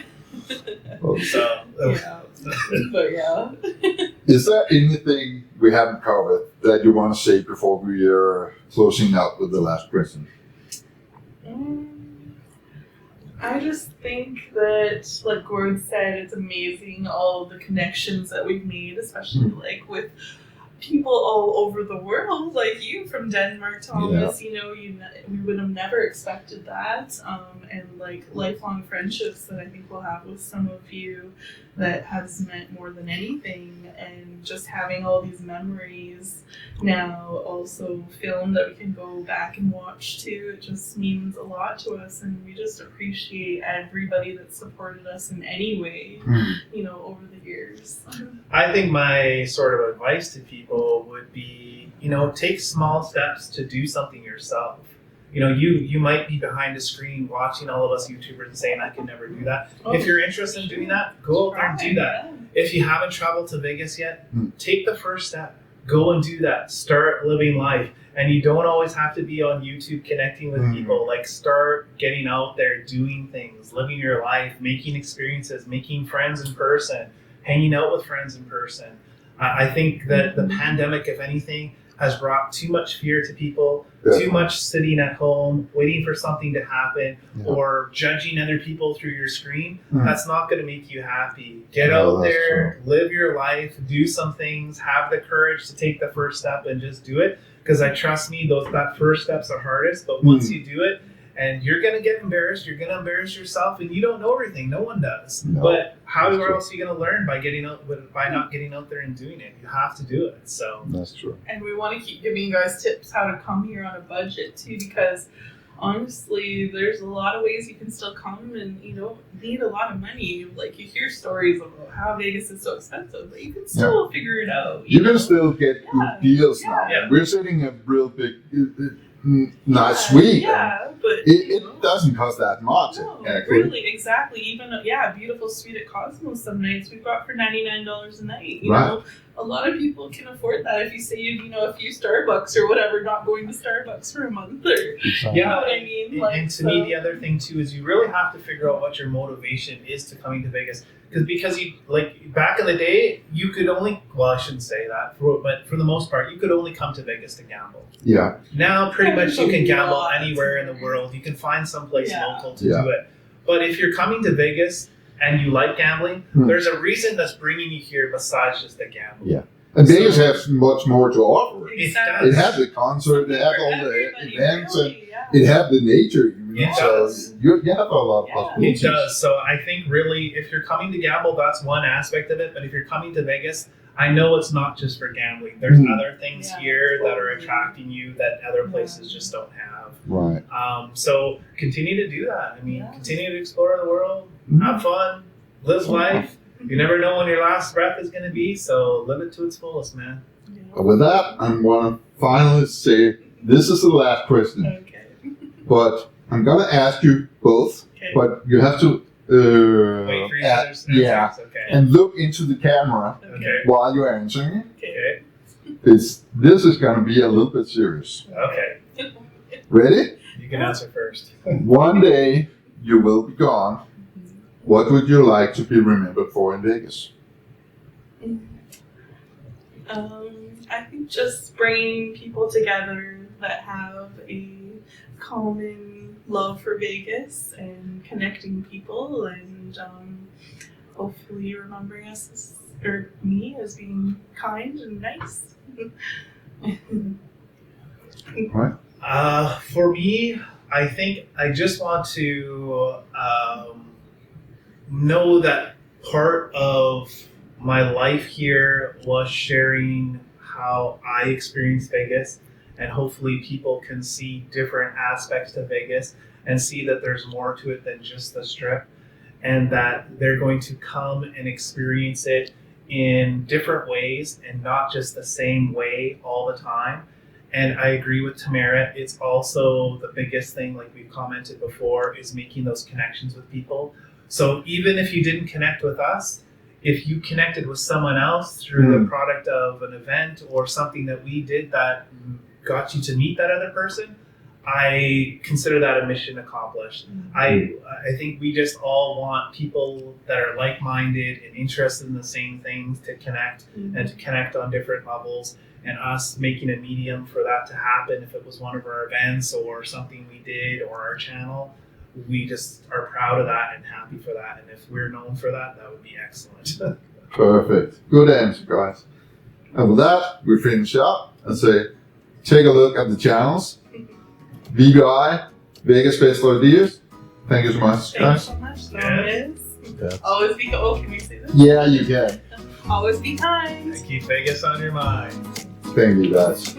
Oh. So Yeah. But yeah. Is there anything we haven't covered that you want to say before we are closing out with the last question? I just think that, like Gord said, it's amazing all the connections that we've made, especially like with people all over the world, like you from Denmark, Thomas. You know, we would have never expected that, and like lifelong friendships that I think we'll have with some of you that has meant more than anything, and just having all these memories now also filmed that we can go back and watch too. It just means a lot to us, and we just appreciate everybody that supported us in any way, you know, over the years. I think my sort of advice to people would be, you know, take small steps to do something yourself. You know, you might be behind a screen watching all of us YouTubers and saying, I can never do that. If you're interested in doing that, go out there and do that. If you haven't traveled to Vegas yet, take the first step. Go and do that. Start living life. And you don't always have to be on YouTube connecting with people. Like, start getting out there, doing things, living your life, making experiences, making friends in person, hanging out with friends in person. I think that the pandemic, if anything, has brought too much fear to people, too much sitting at home, waiting for something to happen, or judging other people through your screen. That's not going to make you happy. Get out there, live your life, do some things, have the courage to take the first step and just do it. Because trust me, that first step's the hardest, but once you do it, and you're going to get embarrassed, you're going to embarrass yourself, and you don't know everything. No one does. But how else are you going to learn by not getting out there and doing it? You have to do it. So that's true. And we want to keep giving you guys tips how to come here on a budget too, because honestly, there's a lot of ways you can still come, and you don't need a lot of money. Like, you hear stories about how Vegas is so expensive, but you can still figure it out. You can still get good deals now. We're sitting a real big, nice suite. But it doesn't cost that much. No, really, exactly. Even a beautiful suite at Cosmos some nights we've got for $99 a night. You know, a lot of people can afford that if you save, you know, a few Starbucks or whatever, not going to Starbucks for a month or you know what I mean. And to me, the other thing too is you really have to figure out what your motivation is to coming to Vegas. Because you, like, back in the day, you could only, well, I shouldn't say that, but for the most part, you could only come to Vegas to gamble. Yeah. Now, pretty much you can gamble anywhere in the world. You can find someplace local to do it. But if you're coming to Vegas and you like gambling, there's a reason that's bringing you here besides just the gambling. Yeah. And Vegas has much more to offer. Exactly. It has the concert, it has all the events, and it has the nature. You have a lot of possibilities. It does. So I think really, if you're coming to gamble, that's one aspect of it. But if you're coming to Vegas, I know it's not just for gambling. There's other things here that are attracting you that other places just don't have. Right. So continue to do that. I mean, continue to explore the world, have fun, live life. You never know when your last breath is going to be, so live it to its fullest, man. With that, I want to finally say this is the last question. Okay. But I'm going to ask you both, but you have to wait for each other's answers. Okay. And look into the camera while you're answering. Okay. This is going to be a little bit serious. Okay. Ready? You can answer first. One day you will be gone. What would you like to be remembered for in Vegas? I think just bringing people together that have a common love for Vegas and connecting people, and hopefully remembering us or me as being kind and nice. Right. For me, I think I just want to know that part of my life here was sharing how I experienced Vegas, and hopefully people can see different aspects to Vegas and see that there's more to it than just the Strip, and that they're going to come and experience it in different ways and not just the same way all the time. And I agree with Tamara. It's also the biggest thing, like we've commented before, is making those connections with people. So even if you didn't connect with us, if you connected with someone else through the product of an event or something that we did that got you to meet that other person, I consider that a mission accomplished. I think we just all want people that are like-minded and interested in the same things to connect and to connect on different levels, and us making a medium for that to happen, if it was one of our events or something we did or our channel, we just are proud of that and happy for that. And if we're known for that, that would be excellent. Perfect. Good answer, guys. And with that, we finish up and say, take a look at the channels. VBI Vegas Baseball Ideas. Thank you so much, Thank you guys. so much. Yes. Yes. Always be. Oh, can we say this? Yeah, you can. Always be kind. Keep Vegas on your mind. Thank you, guys.